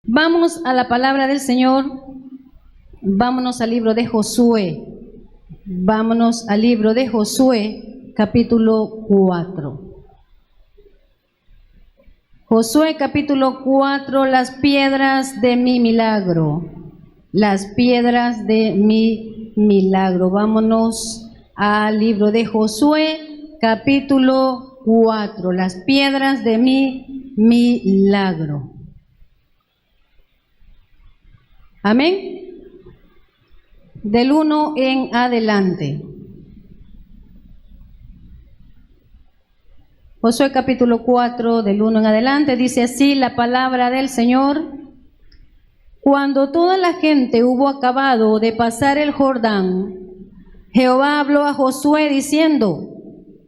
Vamos a la palabra del Señor. Vámonos al libro de Josué. Vámonos al libro de Josué, capítulo 4. Josué, capítulo 4, las piedras de mi milagro. Las piedras de mi milagro. Vámonos al libro de Josué, capítulo 4, las piedras de mi milagro. Amén. Del 1 en adelante. Josué capítulo 4, del 1 en adelante, dice así la palabra del Señor. Cuando toda la gente hubo acabado de pasar el Jordán, Jehová habló a Josué diciendo: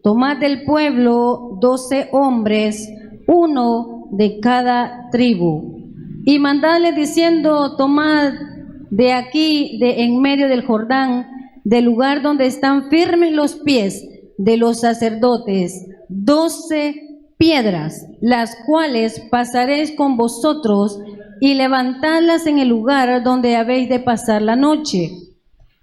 tomad del pueblo 12 hombres, uno de cada tribu, y mandadle diciendo: tomad de aquí, de en medio del Jordán, del lugar donde están firmes los pies de los sacerdotes, 12 piedras, las cuales pasaréis con vosotros, y levantadlas en el lugar donde habéis de pasar la noche.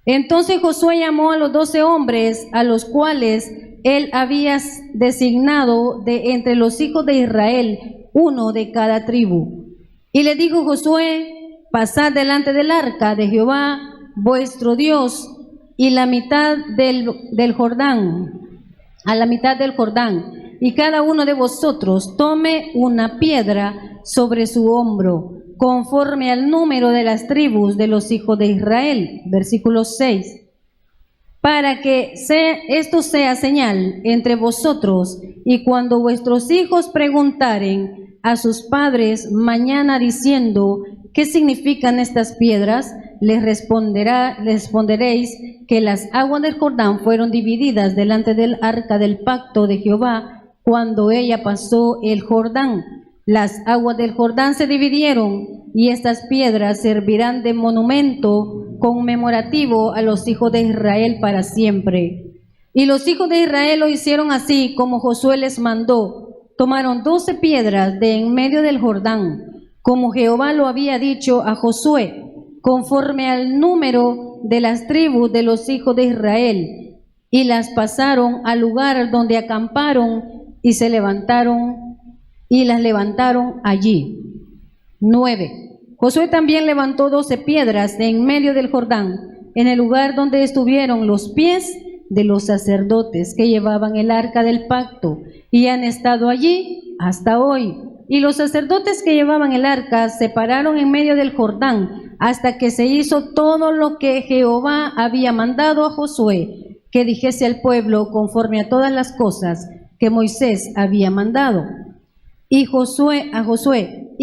Entonces Josué llamó a los 12 hombres, a los cuales él había designado de entre los hijos de Israel, uno de cada tribu. Y le dijo Josué: pasad delante del arca de Jehová vuestro Dios, y la mitad del Jordán, a la mitad del Jordán, y cada uno de vosotros tome una piedra sobre su hombro, conforme al número de las tribus de los hijos de Israel. Versículo 6. Para que esto sea señal entre vosotros, y cuando vuestros hijos preguntaren a sus padres mañana diciendo: ¿qué significan estas piedras?, les responderéis que las aguas del Jordán fueron divididas delante del arca del pacto de Jehová cuando ella pasó el Jordán. Las aguas del Jordán se dividieron, y estas piedras servirán de monumento conmemorativo a los hijos de Israel para siempre. Y los hijos de Israel lo hicieron así como Josué les mandó. Tomaron 12 piedras de en medio del Jordán, como Jehová lo había dicho a Josué, conforme al número de las tribus de los hijos de Israel, y las pasaron al lugar donde acamparon, y las levantaron allí. 9. Josué también levantó 12 piedras de en medio del Jordán, en el lugar donde estuvieron los pies de los sacerdotes que llevaban el arca del pacto, y han estado allí hasta hoy. Y los sacerdotes que llevaban el arca se pararon en medio del Jordán hasta que se hizo todo lo que Jehová había mandado a Josué, que dijese al pueblo conforme a todas las cosas que Moisés había mandado. Y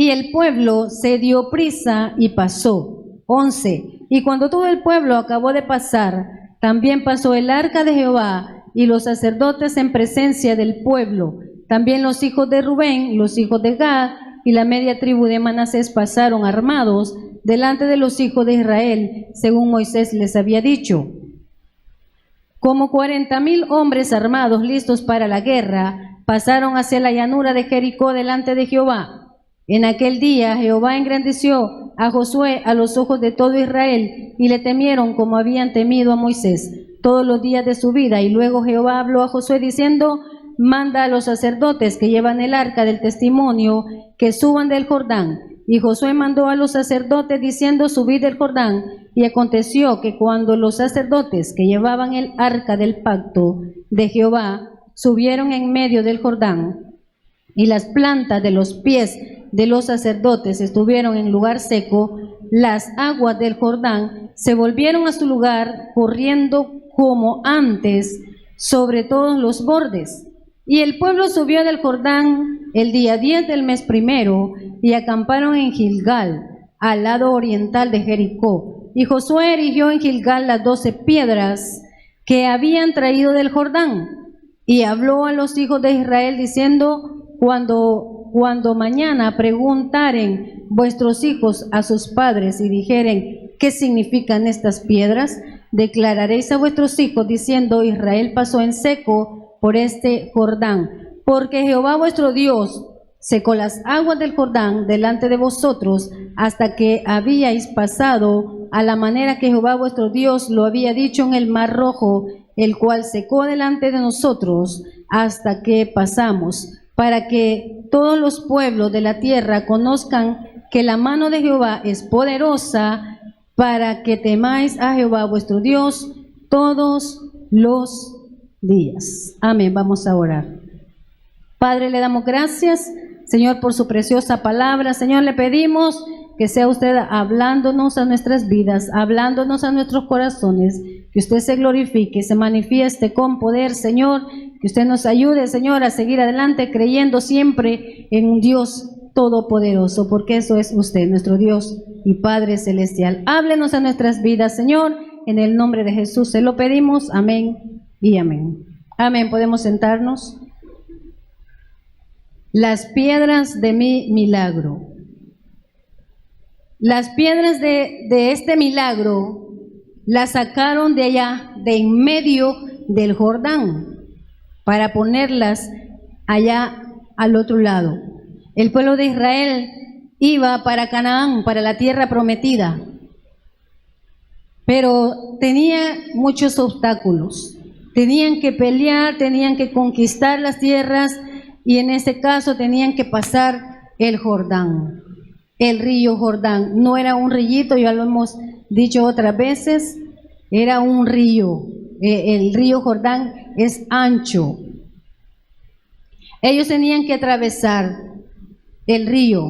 el pueblo se dio prisa y pasó. 11. Y cuando todo el pueblo acabó de pasar, también pasó el arca de Jehová y los sacerdotes en presencia del pueblo. También los hijos de Rubén, los hijos de Gad y la media tribu de Manasés pasaron armados delante de los hijos de Israel, según Moisés les había dicho. Como 40,000 hombres armados listos para la guerra, pasaron hacia la llanura de Jericó delante de Jehová. En aquel día Jehová engrandeció a Josué a los ojos de todo Israel, y le temieron como habían temido a Moisés todos los días de su vida. Y luego Jehová habló a Josué diciendo: manda a los sacerdotes que llevan el arca del testimonio que suban del Jordán. Y Josué mandó a los sacerdotes diciendo: subid del Jordán. Y aconteció que cuando los sacerdotes que llevaban el arca del pacto de Jehová subieron en medio del Jordán, y las plantas de los pies de los sacerdotes estuvieron en lugar seco, las aguas del Jordán se volvieron a su lugar, corriendo como antes sobre todos los bordes. Y el pueblo subió del Jordán el día 10 del mes primero, y acamparon en Gilgal, al lado oriental de Jericó. Y Josué erigió en Gilgal las 12 piedras que habían traído del Jordán, y habló a los hijos de Israel diciendo: cuando mañana preguntaren vuestros hijos a sus padres y dijeren: ¿qué significan estas piedras?, declararéis a vuestros hijos diciendo: Israel pasó en seco por este Jordán, porque Jehová vuestro Dios secó las aguas del Jordán delante de vosotros hasta que habíais pasado a la manera que Jehová vuestro Dios lo había dicho en el Mar Rojo, el cual secó delante de nosotros hasta que pasamos, para que todos los pueblos de la tierra conozcan que la mano de Jehová es poderosa, para que temáis a Jehová vuestro Dios todos los días. Amén. Vamos a orar. Padre, le damos gracias, Señor, por su preciosa palabra. Señor, le pedimos que sea usted hablándonos a nuestras vidas, hablándonos a nuestros corazones, que usted se glorifique, se manifieste con poder, Señor, que usted nos ayude, Señor, a seguir adelante creyendo siempre en un Dios todopoderoso, porque eso es usted, nuestro Dios y Padre celestial. Háblenos a nuestras vidas, Señor, en el nombre de Jesús se lo pedimos. Amén y amén. Amén. Podemos sentarnos. Las piedras de mi milagro. Las piedras de este milagro las sacaron de allá, de en medio del Jordán, para ponerlas allá al otro lado. El pueblo de Israel iba para Canaán, para la tierra prometida, pero tenía muchos obstáculos. Tenían que pelear, tenían que conquistar las tierras, y en este caso tenían que pasar el Jordán, el río Jordán. No era un rillito, ya lo hemos dicho otras veces, era un río. El río Jordán es ancho. Ellos tenían que atravesar el río.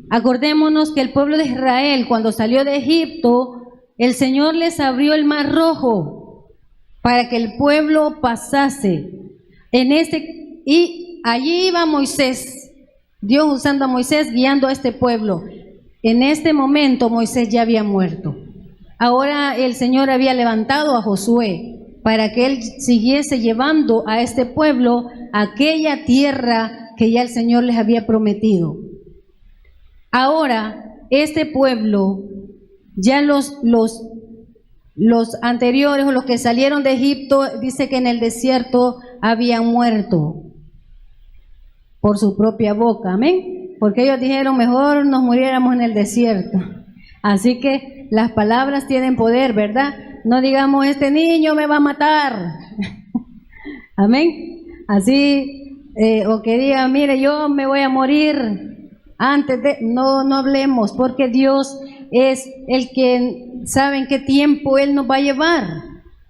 Acordémonos que el pueblo de Israel, cuando salió de Egipto, el Señor les abrió el Mar Rojo para que el pueblo pasase. Y allí iba Moisés, Dios usando a Moisés, guiando a este pueblo. En este momento Moisés ya había muerto. Ahora el Señor había levantado a Josué para que él siguiese llevando a este pueblo a aquella tierra que ya el Señor les había prometido. Ahora este pueblo, ya los anteriores o los que salieron de Egipto, dice que en el desierto habían muerto por su propia boca, amén, porque ellos dijeron mejor nos muriéramos en el desierto. Así que las palabras tienen poder, ¿verdad? No digamos este niño me va a matar, amén. Así, o que diga mire yo me voy a morir antes de, no hablemos, porque Dios es el que sabe en qué tiempo Él nos va a llevar,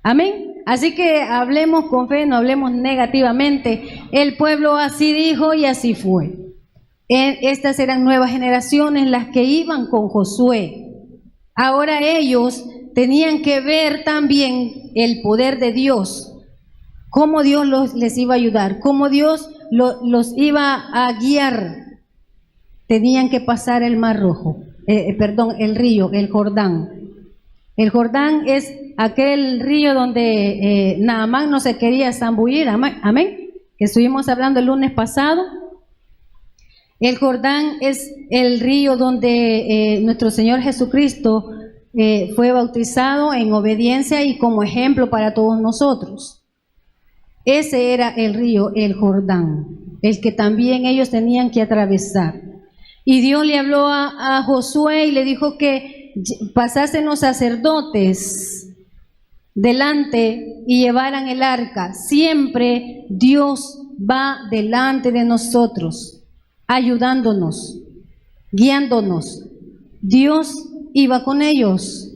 amén. Así que hablemos con fe, no hablemos negativamente. El pueblo así dijo y así fue. Estas eran nuevas generaciones las que iban con Josué. Ahora ellos tenían que ver también el poder de Dios, cómo Dios les iba a ayudar, cómo Dios los iba a guiar. Tenían que pasar el Mar Rojo, el río, el Jordán. El Jordán es aquel río donde Naamán no se quería zambullir, amén, que estuvimos hablando el lunes pasado. El Jordán es el río donde nuestro Señor Jesucristo fue bautizado en obediencia y como ejemplo para todos nosotros. Ese era el río, el Jordán, el que también ellos tenían que atravesar. Y Dios le habló a Josué y le dijo que pasasen los sacerdotes delante y llevaran el arca. Siempre Dios va delante de nosotros, ayudándonos, guiándonos. Dios iba con ellos.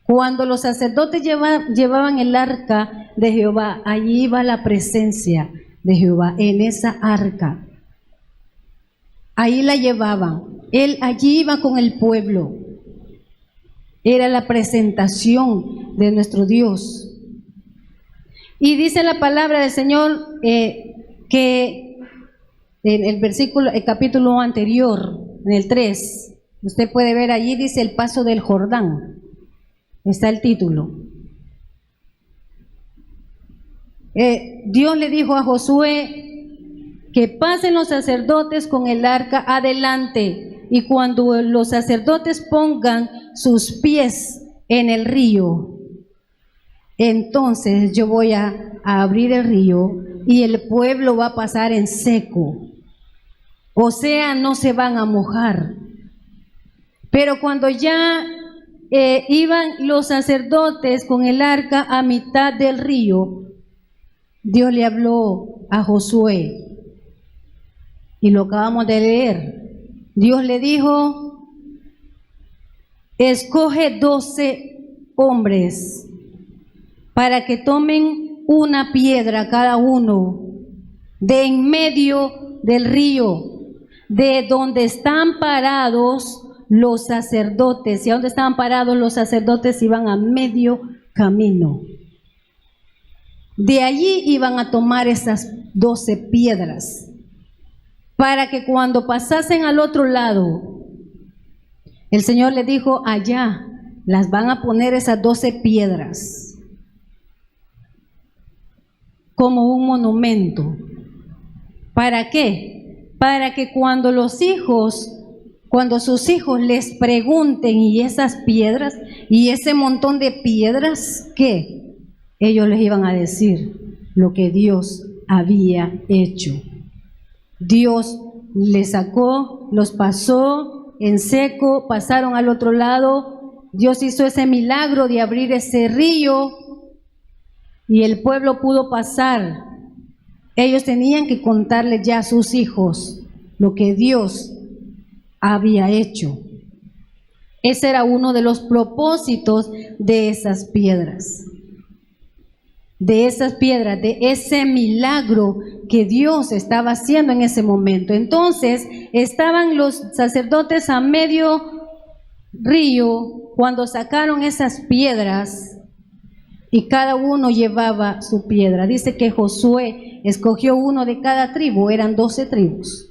Cuando los sacerdotes llevaban el arca de Jehová, allí iba la presencia de Jehová, en esa arca. Ahí la llevaban. Él allí iba con el pueblo. Era la presentación de nuestro Dios. Y dice la palabra del Señor que en el capítulo anterior, en el 3, usted puede ver allí, dice el paso del Jordán. Está el título. Dios le dijo a Josué que pasen los sacerdotes con el arca adelante, y cuando los sacerdotes pongan sus pies en el río, entonces yo voy a abrir el río y el pueblo va a pasar en seco. o sea, no se van a mojar. Pero cuando ya iban los sacerdotes con el arca a mitad del río, Dios le habló a Josué, y lo acabamos de leer. Dios le dijo: escoge 12 hombres para que tomen una piedra cada uno de en medio del río, de donde están parados los sacerdotes. Y a donde estaban parados los sacerdotes iban a medio camino. De allí iban a tomar esas 12 piedras, para que cuando pasasen al otro lado, el Señor les dijo: allá las van a poner esas 12 piedras como un monumento. ¿Para qué? Para que cuando sus hijos les pregunten: ¿y esas piedras? ¿Y ese montón de piedras qué? Ellos les iban a decir lo que Dios había hecho. Dios les sacó, los pasó en seco, pasaron al otro lado. Dios hizo ese milagro de abrir ese río y el pueblo pudo pasar. Ellos tenían que contarle ya a sus hijos lo que Dios había hecho. Ese era uno de los propósitos de esas piedras. De ese milagro que Dios estaba haciendo en ese momento. Entonces, estaban los sacerdotes a medio río cuando sacaron esas piedras y cada uno llevaba su piedra. Dice que Josué escogió uno de cada tribu, eran 12 tribus.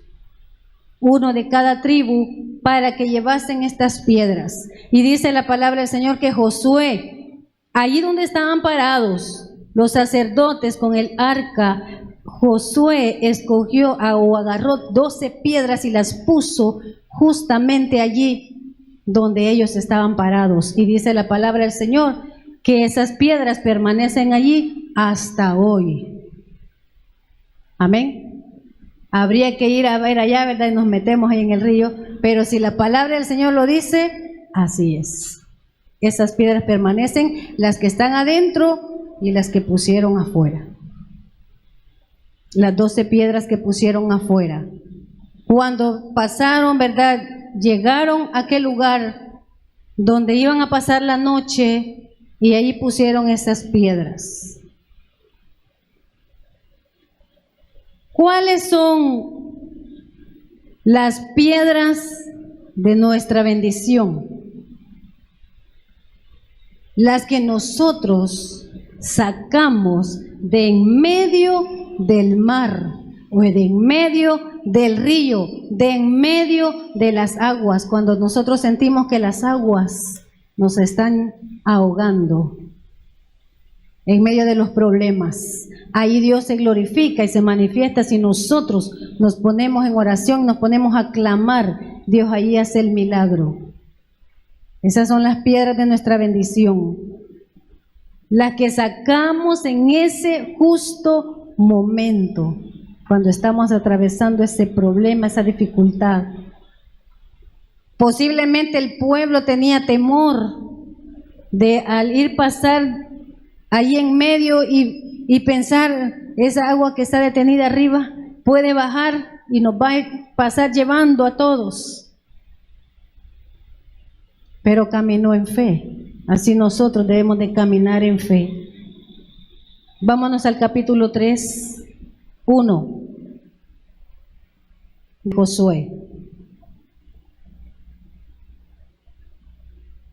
Uno de cada tribu para que llevasen estas piedras. Y dice la palabra del Señor que Josué, allí donde estaban parados los sacerdotes con el arca, Josué escogió o agarró 12 piedras y las puso justamente allí donde ellos estaban parados. Y dice la palabra del Señor que esas piedras permanecen allí hasta hoy. Amén. Habría que ir a ver allá, ¿verdad? Y nos metemos ahí en el río. Pero si la palabra del Señor lo dice, así es. Esas piedras permanecen, las que están adentro y las que pusieron afuera. Las 12 piedras que pusieron afuera. Cuando pasaron, ¿verdad? Llegaron a aquel lugar donde iban a pasar la noche y allí pusieron esas piedras. ¿Cuáles son las piedras de nuestra bendición? Las que nosotros sacamos de en medio del mar, o de en medio del río, de en medio de las aguas, cuando nosotros sentimos que las aguas nos están ahogando, en medio de los problemas. Ahí Dios se glorifica y se manifiesta. Si nosotros nos ponemos en oración, nos ponemos a clamar, Dios ahí hace el milagro. Esas son las piedras de nuestra bendición, las que sacamos en ese justo momento, cuando estamos atravesando ese problema, esa dificultad. Posiblemente el pueblo tenía temor de al ir pasar ahí en medio y pensar, esa agua que está detenida arriba puede bajar y nos va a pasar llevando a todos. Pero caminó en fe. Así nosotros debemos de caminar en fe. Vámonos al capítulo 3, 1. Josué.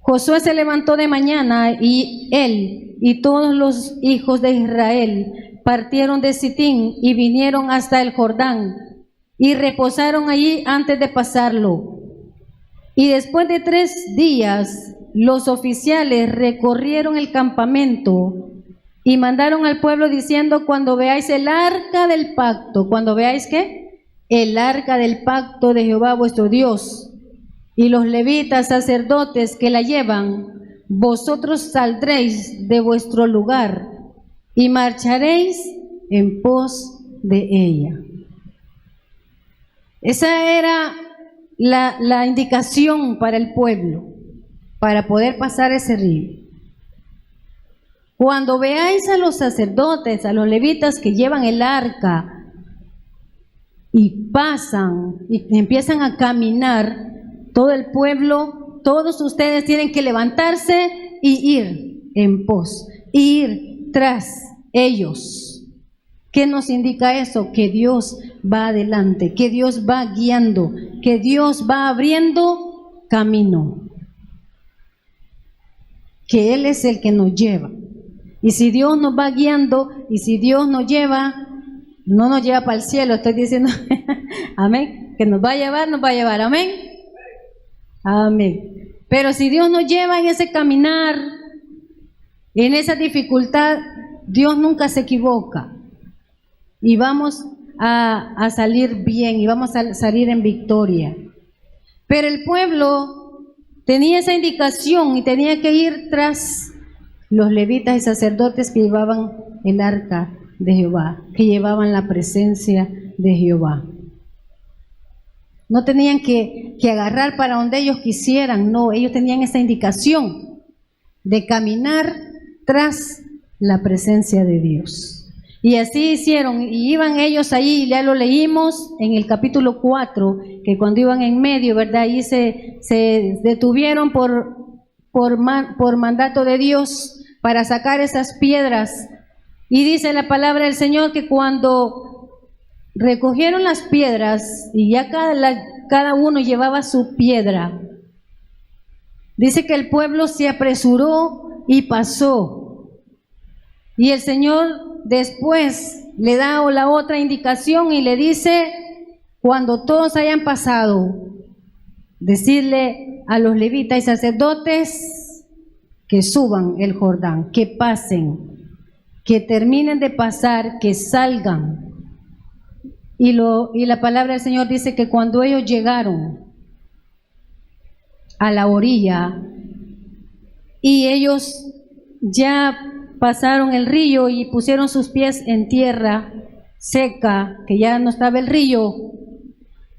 Josué se levantó de mañana y él y todos los hijos de Israel partieron de Sitín y vinieron hasta el Jordán y reposaron allí antes de pasarlo. Y después de 3 días, los oficiales recorrieron el campamento y mandaron al pueblo diciendo: cuando veáis el arca del pacto, cuando veáis ¿qué? El arca del pacto de Jehová vuestro Dios y los levitas sacerdotes que la llevan, vosotros saldréis de vuestro lugar y marcharéis en pos de ella. Esa era la indicación para el pueblo, para poder pasar ese río. Cuando veáis a los sacerdotes, a los levitas que llevan el arca y pasan y empiezan a caminar, todo el pueblo, todos ustedes tienen que levantarse y ir en pos, ir tras ellos. ¿Qué nos indica eso? Que Dios va adelante, que Dios va guiando, que Dios va abriendo camino, que Él es el que nos lleva. Y si Dios nos va guiando y si Dios nos lleva, no nos lleva para el cielo, estoy diciendo, amén, que nos va a llevar, amén, amén. Pero si Dios nos lleva en ese caminar, en esa dificultad, Dios nunca se equivoca y vamos a salir bien y vamos a salir en victoria. Pero el pueblo tenía esa indicación y tenía que ir tras los levitas y sacerdotes que llevaban el arca de Jehová, que llevaban la presencia de Jehová. No tenían que agarrar para donde ellos quisieran, no, ellos tenían esa indicación de caminar tras la presencia de Dios. Y así hicieron, y iban ellos ahí, ya lo leímos en el capítulo 4, que cuando iban en medio, ¿verdad? Ahí se detuvieron por mandato de Dios para sacar esas piedras. Y dice la palabra del Señor que cuando recogieron las piedras y ya cada uno llevaba su piedra, dice que el pueblo se apresuró y pasó. Y el Señor después le da la otra indicación y le dice, cuando todos hayan pasado, decirle a los levitas y sacerdotes que suban el Jordán, que pasen, que terminen de pasar, que salgan. Y la palabra del Señor dice que cuando ellos llegaron a la orilla y ellos ya pasaron el río y pusieron sus pies en tierra seca, que ya no estaba el río,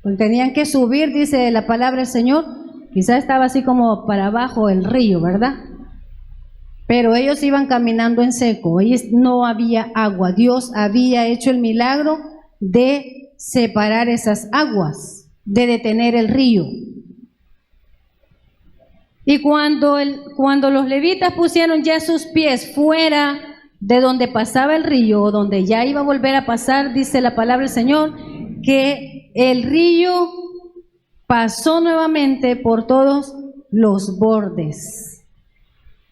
pues tenían que subir, dice la palabra del Señor, quizás estaba así como para abajo el río, ¿verdad? Pero ellos iban caminando en seco, no había agua. Dios había hecho el milagro de separar esas aguas, de detener el río. Y cuando los levitas pusieron ya sus pies fuera de donde pasaba el río, o donde ya iba a volver a pasar, dice la palabra del Señor, que el río pasó nuevamente por todos los bordes.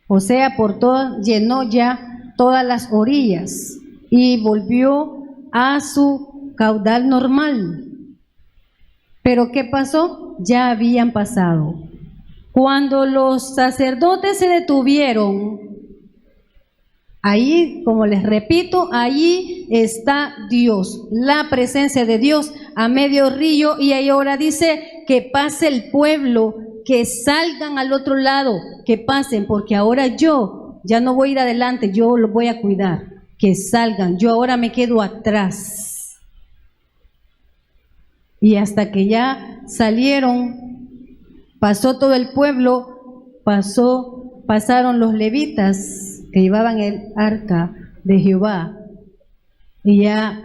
O sea, llenó ya todas las orillas y volvió a su caudal normal. Pero ¿qué pasó? Ya habían pasado. Cuando los sacerdotes se detuvieron, ahí, como les repito, ahí está Dios, la presencia de Dios a medio río, y ahí ahora dice que pase el pueblo, que salgan al otro lado, que pasen, porque ahora yo ya no voy a ir adelante, yo los voy a cuidar, que salgan, yo ahora me quedo atrás. Y hasta que ya salieron, pasó todo el pueblo, pasaron los levitas que llevaban el arca de Jehová, y ya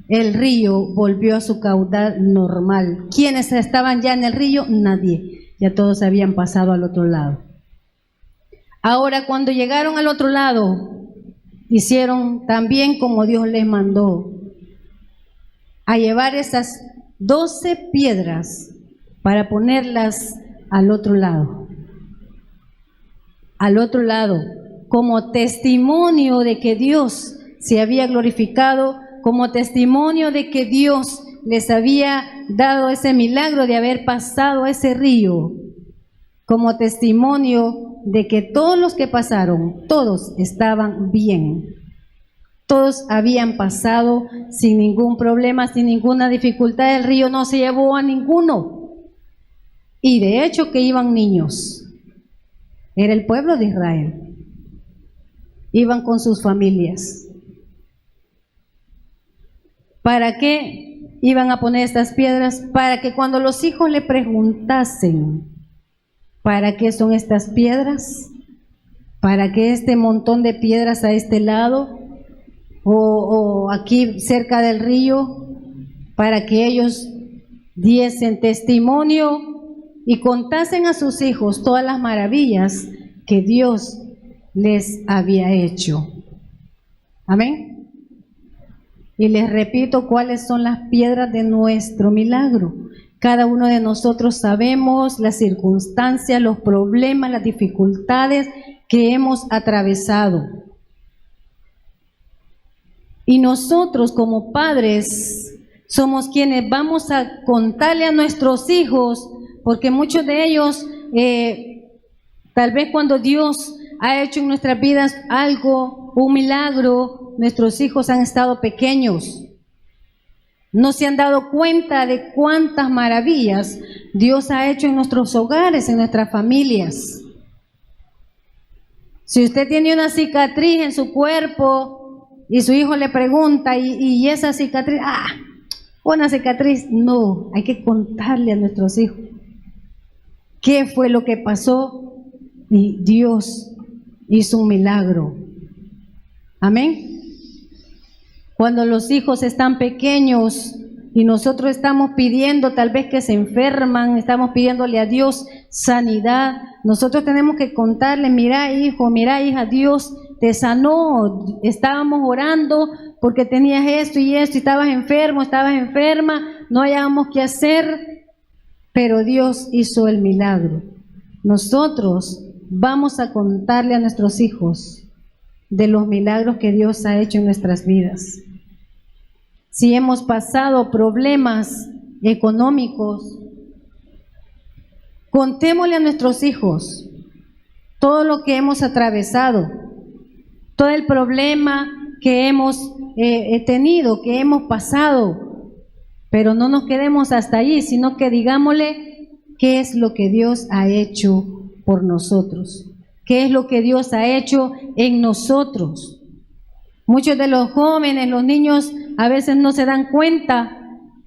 el río volvió a su caudal normal. ¿Quiénes estaban ya en el río? Nadie. Ya todos habían pasado al otro lado. Ahora, cuando llegaron al otro lado, hicieron también como Dios les mandó, a llevar esas 12 piedras para ponerlas al otro lado, como testimonio de que Dios se había glorificado, como testimonio de que Dios les había dado ese milagro de haber pasado ese río, como testimonio de que todos los que pasaron, todos estaban bien, todos habían pasado sin ningún problema, sin ninguna dificultad. El río no se llevó a ninguno, y de hecho que iban niños, era el pueblo de Israel, iban con sus familias. ¿Para qué? iban a poner estas piedras para que cuando los hijos le preguntasen, ¿para qué son estas piedras? ¿Para qué este montón de piedras a este lado? O aquí cerca del río, para que ellos diesen testimonio y contasen a sus hijos todas las maravillas que Dios les había hecho. Amén. Y les repito cuáles son las piedras de nuestro milagro. Cada uno de nosotros sabemos las circunstancias, los problemas, las dificultades que hemos atravesado. Y nosotros como padres somos quienes vamos a contarle a nuestros hijos, porque muchos de ellos, tal vez cuando Dios ha hecho en nuestras vidas algo, un milagro, nuestros hijos han estado pequeños. No se han dado cuenta de cuántas maravillas Dios ha hecho en nuestros hogares, en nuestras familias. Si usted tiene una cicatriz en su cuerpo y su hijo le pregunta, ¿y esa cicatriz? Una cicatriz. No, hay que contarle a nuestros hijos qué fue lo que pasó y Dios hizo un milagro. Amén. Cuando los hijos están pequeños y nosotros estamos pidiendo tal vez que se enferman, estamos pidiéndole a Dios sanidad, nosotros tenemos que contarle, mira hijo, mira hija, Dios te sanó, estábamos orando porque tenías esto y esto, y estabas enfermo, estabas enferma, no hallábamos qué hacer, pero Dios hizo el milagro. Nosotros vamos a contarle a nuestros hijos de los milagros que Dios ha hecho en nuestras vidas. Si hemos pasado problemas económicos, contémosle a nuestros hijos todo lo que hemos atravesado, todo el problema que hemos tenido, que hemos pasado, pero no nos quedemos hasta allí, sino que digámosle qué es lo que Dios ha hecho por nosotros, qué es lo que Dios ha hecho en nosotros. Muchos de los jóvenes, los niños, a veces no se dan cuenta,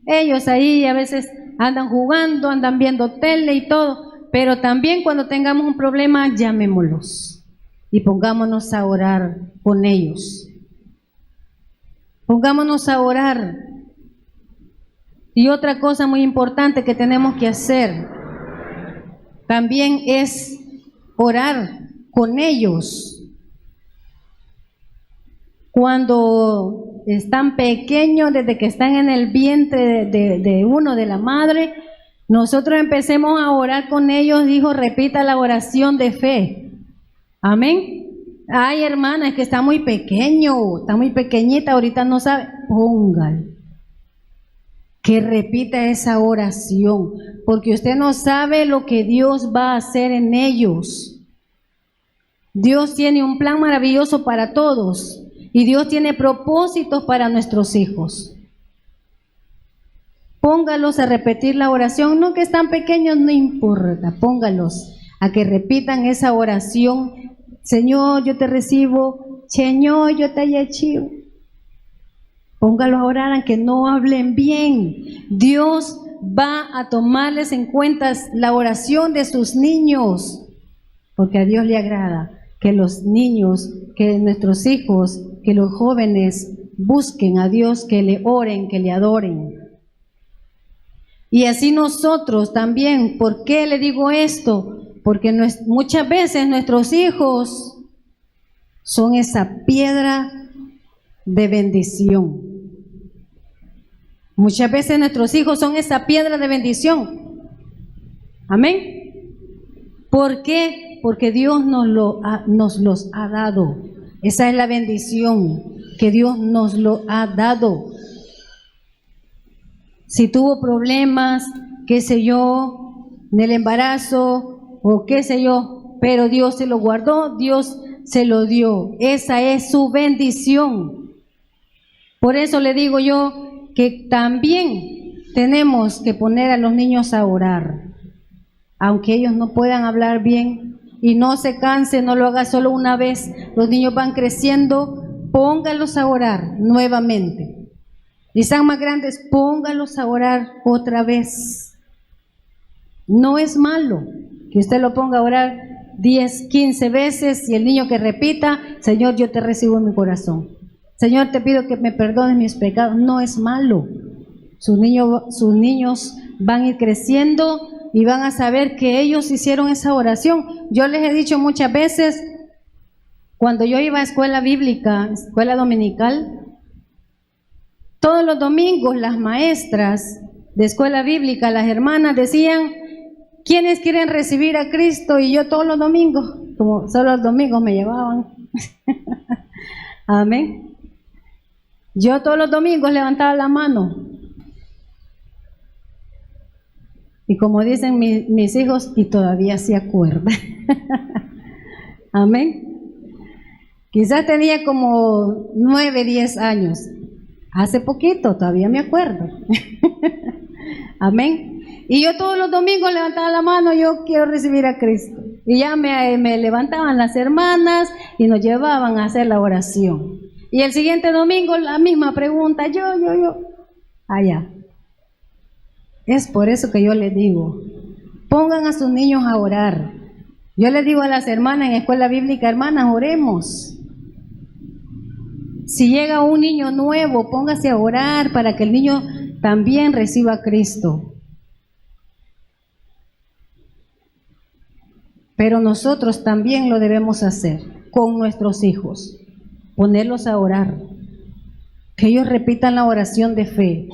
ellos ahí a veces andan jugando, andan viendo tele y todo, pero también cuando tengamos un problema, llamémoslos y pongámonos a orar con ellos. Pongámonos a orar. Y otra cosa muy importante que tenemos que hacer también es orar con ellos. Cuando están pequeños, desde que están en el vientre de uno, de la madre, nosotros empecemos a orar con ellos. Dijo, repita la oración de fe. Amén. Ay, hermana, es que está muy pequeño, está muy pequeñita, ahorita no sabe. Póngale que repita esa oración, porque usted no sabe lo que Dios va a hacer en ellos. Dios tiene un plan maravilloso para todos y Dios tiene propósitos para nuestros hijos. Póngalos a repetir la oración, no que están pequeños, no importa, póngalos a que repitan esa oración. Señor, yo te recibo, Señor, yo te echo. Póngalos a orar aunque no hablen bien. Dios va a tomarles en cuenta la oración de sus niños, porque a Dios le agrada que los niños, que nuestros hijos, que los jóvenes busquen a Dios, que le oren, que le adoren. Y así nosotros también. ¿Por qué le digo esto? Porque muchas veces nuestros hijos son esa piedra de bendición. Muchas veces nuestros hijos son esa piedra de bendición. Amén. ¿Por qué? Porque Dios nos los ha dado. Esa es la bendición, que Dios nos lo ha dado. Si tuvo problemas, qué sé yo, en el embarazo o qué sé yo, pero Dios se lo guardó, Dios se lo dio. Esa es su bendición. Por eso le digo yo que también tenemos que poner a los niños a orar, aunque ellos no puedan hablar bien, y no se canse, no lo haga solo una vez. Los niños van creciendo, póngalos a orar nuevamente. y sean más grandes, póngalos a orar otra vez. No es malo que usted lo ponga a orar 10, 15 veces y el niño que repita, Señor, yo te recibo en mi corazón. Señor, te pido que me perdones mis pecados. No es malo. Sus niños van a ir creciendo y van a saber que ellos hicieron esa oración. Yo les he dicho muchas veces, cuando yo iba a escuela bíblica, escuela dominical, todos los domingos las maestras de escuela bíblica, las hermanas decían, ¿quiénes quieren recibir a Cristo? Y yo todos los domingos, como solo los domingos me llevaban. Amén. Yo todos los domingos levantaba la mano. Y como dicen mis hijos, y todavía se acuerdan. Amén. Quizás tenía como 9, 10 años. Hace poquito, todavía me acuerdo. Amén. Y yo todos los domingos levantaba la mano, yo quiero recibir a Cristo. Y ya me levantaban las hermanas y nos llevaban a hacer la oración. Y el siguiente domingo la misma pregunta, yo. Allá. Es por eso que yo les digo, pongan a sus niños a orar. Yo les digo a las hermanas en escuela bíblica, hermanas, oremos. Si llega un niño nuevo, póngase a orar para que el niño también reciba a Cristo. Pero nosotros también lo debemos hacer con nuestros hijos, ponerlos a orar, que ellos repitan la oración de fe,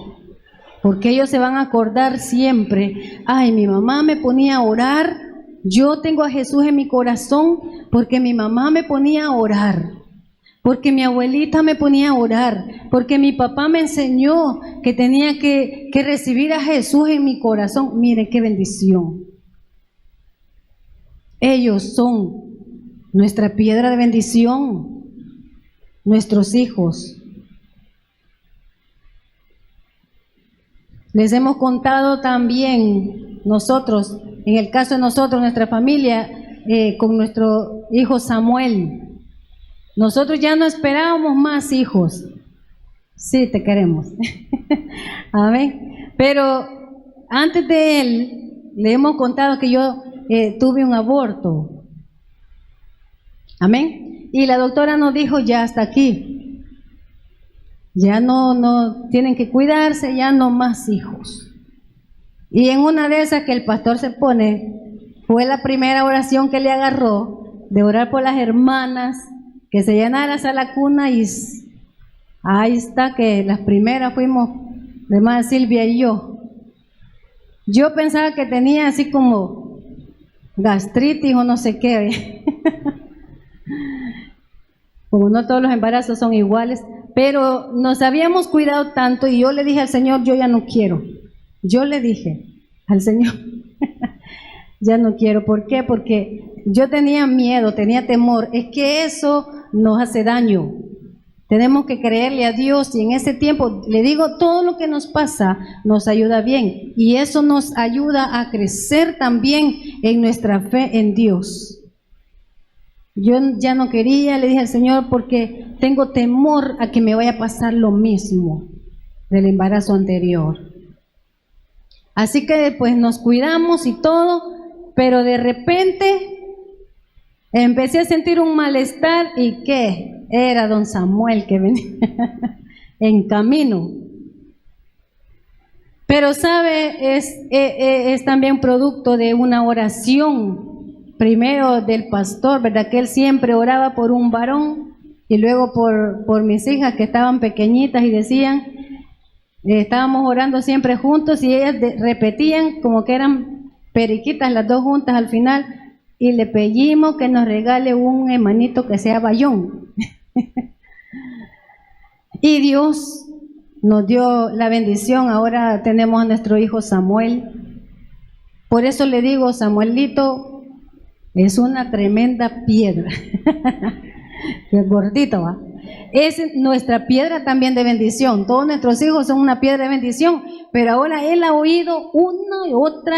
porque ellos se van a acordar siempre, ay, mi mamá me ponía a orar, yo tengo a Jesús en mi corazón, porque mi mamá me ponía a orar, porque mi abuelita me ponía a orar, porque mi papá me enseñó que tenía que recibir a Jesús en mi corazón. Mire qué bendición. Ellos son nuestra piedra de bendición, nuestros hijos. Les hemos contado también nosotros, en el caso de nosotros, nuestra familia, con nuestro hijo Samuel. Nosotros ya no esperábamos más hijos. Sí, te queremos. Amén. Pero antes de él, le hemos contado que yo tuve un aborto. Amén. Y la doctora nos dijo, ya hasta aquí. Ya no tienen que cuidarse, ya no más hijos. Y en una de esas que el pastor se pone, fue la primera oración que le agarró, de orar por las hermanas, que se llenara esa la cuna, y ahí está que las primeras fuimos, la hermana Silvia y yo. Yo pensaba que tenía así como gastritis o no sé qué. Como no todos los embarazos son iguales, pero nos habíamos cuidado tanto y yo le dije al Señor, yo ya no quiero. Yo le dije al Señor, ya no quiero. ¿Por qué? Porque yo tenía miedo, tenía temor. Es que eso nos hace daño. Tenemos que creerle a Dios y en ese tiempo, le digo, todo lo que nos pasa nos ayuda bien y eso nos ayuda a crecer también en nuestra fe en Dios. Yo ya no quería, le dije al Señor, porque tengo temor a que me vaya a pasar lo mismo del embarazo anterior. Así que pues nos cuidamos y todo, pero de repente empecé a sentir un malestar. ¿Y qué? Era don Samuel que venía en camino. Pero sabe, es también producto de una oración, primero del pastor, ¿verdad? Que él siempre oraba por un varón y luego por mis hijas que estaban pequeñitas y decían, estábamos orando siempre juntos y ellas repetían como que eran periquitas las dos juntas al final, y le pedimos que nos regale un hermanito que sea bayón. Y Dios nos dio la bendición. Ahora tenemos a nuestro hijo Samuel. Por eso le digo, Samuelito es una tremenda piedra. Qué gordito va. Es nuestra piedra también de bendición. Todos nuestros hijos son una piedra de bendición, pero ahora él ha oído una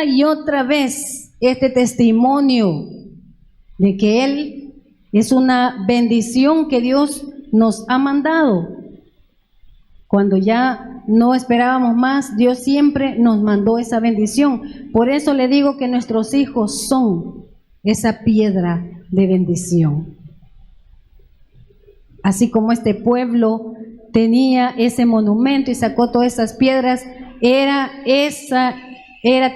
y otra vez este testimonio de que él es una bendición que Dios nos ha mandado. Cuando ya no esperábamos más, Dios siempre nos mandó esa bendición. Por eso le digo que nuestros hijos son esa piedra de bendición. Así como este pueblo tenía ese monumento y sacó todas esas piedras, era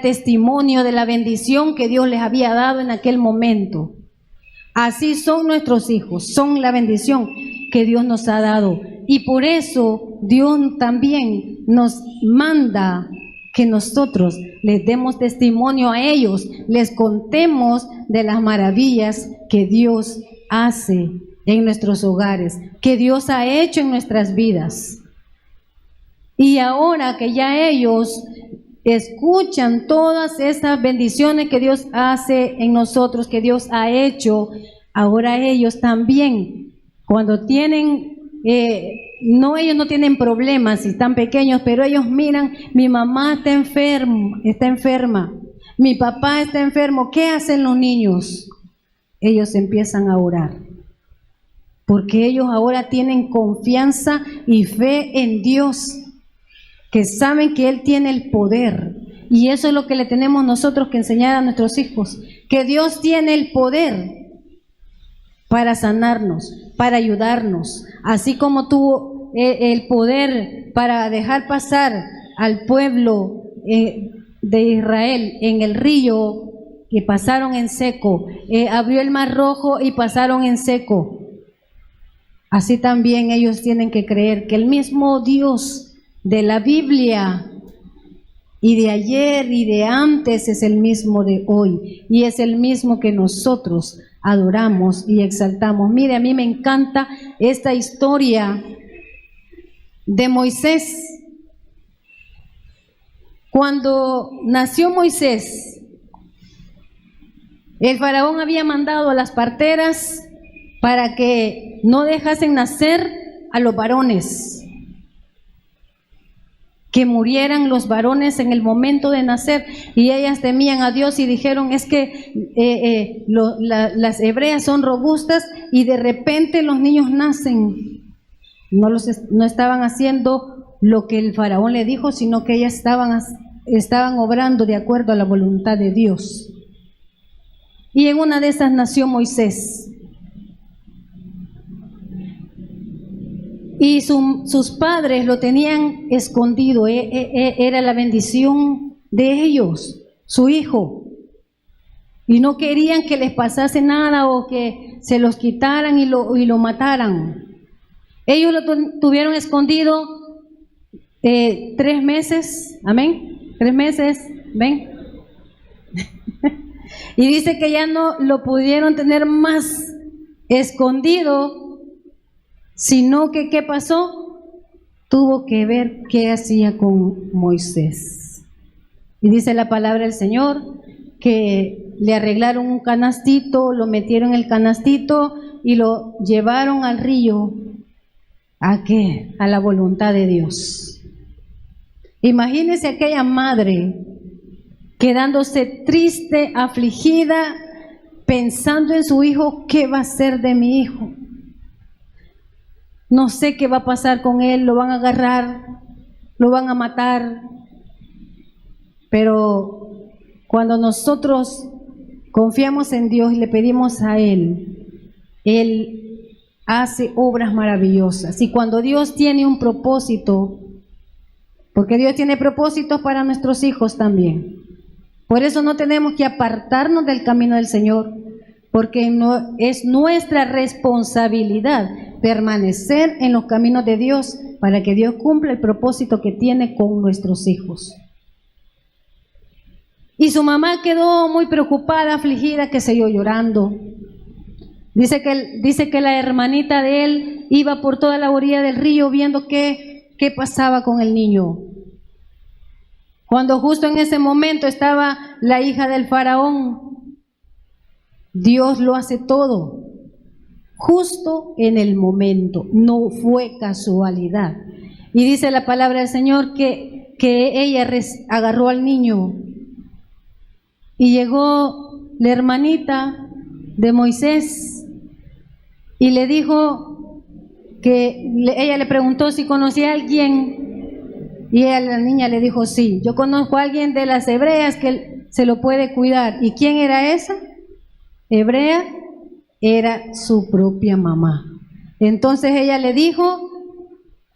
testimonio de la bendición que Dios les había dado en aquel momento. Así son nuestros hijos, son la bendición que Dios nos ha dado. Y por eso Dios también nos manda que nosotros les demos testimonio a ellos, les contemos de las maravillas que Dios hace en nuestros hogares, que Dios ha hecho en nuestras vidas. Y ahora que ya ellos escuchan todas esas bendiciones que Dios hace en nosotros, que Dios ha hecho, ahora ellos también, cuando tienen, ellos no tienen problemas si están pequeños, pero ellos miran, mi mamá está enferma, mi papá está enfermo, ¿qué hacen los niños? Ellos empiezan a orar, porque ellos ahora tienen confianza y fe en Dios, que saben que Él tiene el poder. Y eso es lo que le tenemos nosotros que enseñar a nuestros hijos, que Dios tiene el poder para sanarnos, para ayudarnos, así como tuvo el poder para dejar pasar al pueblo de Israel en el río, que pasaron en seco, abrió el mar rojo y pasaron en seco. Así también ellos tienen que creer que el mismo Dios de la Biblia y de ayer y de antes es el mismo de hoy, y es el mismo que nosotros adoramos y exaltamos. Mire, a mí me encanta esta historia de Moisés. Cuando nació Moisés, el faraón había mandado a las parteras para que no dejasen nacer a los varones, que murieran los varones en el momento de nacer, y ellas temían a Dios y dijeron, es que las hebreas son robustas y de repente los niños nacen. No estaban haciendo lo que el faraón le dijo, sino que ellas estaban obrando de acuerdo a la voluntad de Dios. Y en una de esas nació Moisés. Y sus padres lo tenían escondido, era la bendición de ellos, su hijo. Y no querían que les pasase nada o que se los quitaran y lo mataran. Ellos lo tuvieron escondido 3 meses, amén, 3 meses, ven. Y dice que ya no lo pudieron tener más escondido, sino que, ¿qué pasó? Tuvo que ver qué hacía con Moisés. Y dice la palabra del Señor que le arreglaron un canastito, lo metieron en el canastito y lo llevaron al río. ¿A qué? A la voluntad de Dios. Imagínese aquella madre quedándose triste, afligida, pensando en su hijo, ¿qué va a ser de mi hijo? No sé qué va a pasar con él, lo van a agarrar, lo van a matar. Pero cuando nosotros confiamos en Dios y le pedimos a Él, Él hace obras maravillosas. Y cuando Dios tiene un propósito, porque Dios tiene propósitos para nuestros hijos también. Por eso no tenemos que apartarnos del camino del Señor, porque no, es nuestra responsabilidad permanecer en los caminos de Dios para que Dios cumpla el propósito que tiene con nuestros hijos. Y su mamá quedó muy preocupada, afligida, que siguió llorando. Dice que la hermanita de él iba por toda la orilla del río viendo qué pasaba con el niño. Cuando justo en ese momento estaba la hija del faraón. Dios lo hace todo, justo en el momento, no fue casualidad. Y dice la palabra del Señor que ella agarró al niño y llegó la hermanita de Moisés y le dijo ella le preguntó si conocía a alguien, y la niña le dijo, sí, yo conozco a alguien de las hebreas que se lo puede cuidar. ¿Y quién era esa? Hebrea, era su propia mamá. Entonces ella le dijo,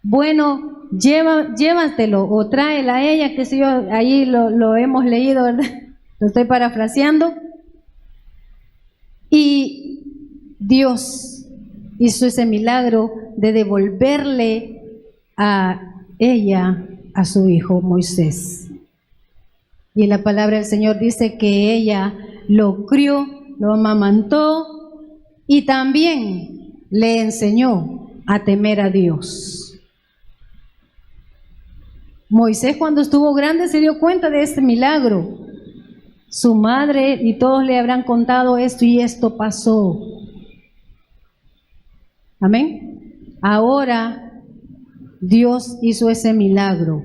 bueno, llévatelo o tráela a ella, que si yo, ahí lo hemos leído, ¿verdad? Lo estoy parafraseando. Y Dios hizo ese milagro de devolverle a ella a su hijo Moisés. Y la palabra del Señor dice que ella lo crió, lo amamantó y también le enseñó a temer a Dios. Moisés, cuando estuvo grande, se dio cuenta de este milagro. Su madre y todos le habrán contado esto y esto pasó. Amén. Ahora Dios hizo ese milagro.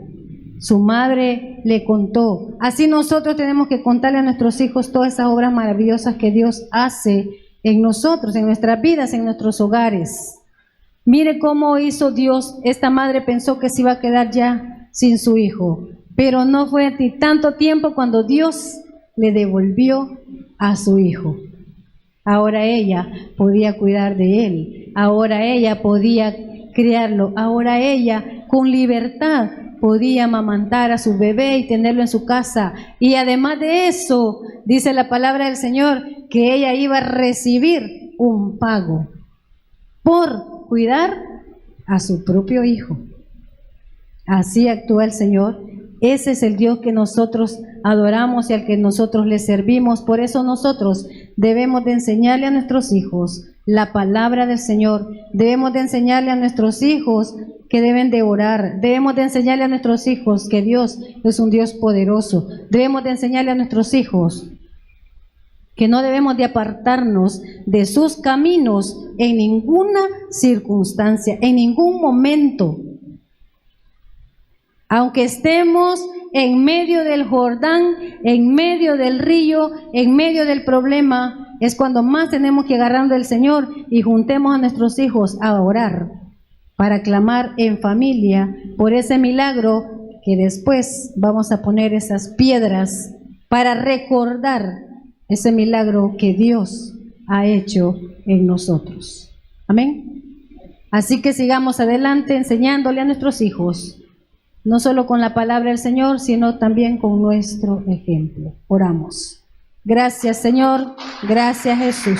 Su madre le contó. Así nosotros tenemos que contarle a nuestros hijos todas esas obras maravillosas que Dios hace en nosotros, en nuestras vidas, en nuestros hogares. Mire cómo hizo Dios. Esta madre pensó que se iba a quedar ya sin su hijo, pero no fue ni tanto tiempo cuando Dios le devolvió a su hijo. Ahora ella podía cuidar de él, ahora ella podía criarlo, ahora ella con libertad podía amamantar a su bebé y tenerlo en su casa. Y además de eso, dice la palabra del Señor, que ella iba a recibir un pago por cuidar a su propio hijo. Así actúa el Señor. Ese es el Dios que nosotros adoramos y al que nosotros le servimos. Por eso nosotros debemos de enseñarle a nuestros hijos la palabra del Señor. Debemos de enseñarle a nuestros hijos que deben de orar. Debemos de enseñarle a nuestros hijos que Dios es un Dios poderoso. Debemos de enseñarle a nuestros hijos que no debemos de apartarnos de sus caminos en ninguna circunstancia, en ningún momento. Aunque estemos en medio del Jordán, en medio del río, en medio del problema, es cuando más tenemos que agarrar del Señor y juntemos a nuestros hijos a orar, para clamar en familia por ese milagro que después vamos a poner esas piedras para recordar ese milagro que Dios ha hecho en nosotros. Amén. Así que sigamos adelante enseñándole a nuestros hijos, no solo con la palabra del Señor, sino también con nuestro ejemplo. Oramos. Gracias, Señor. Gracias, Jesús.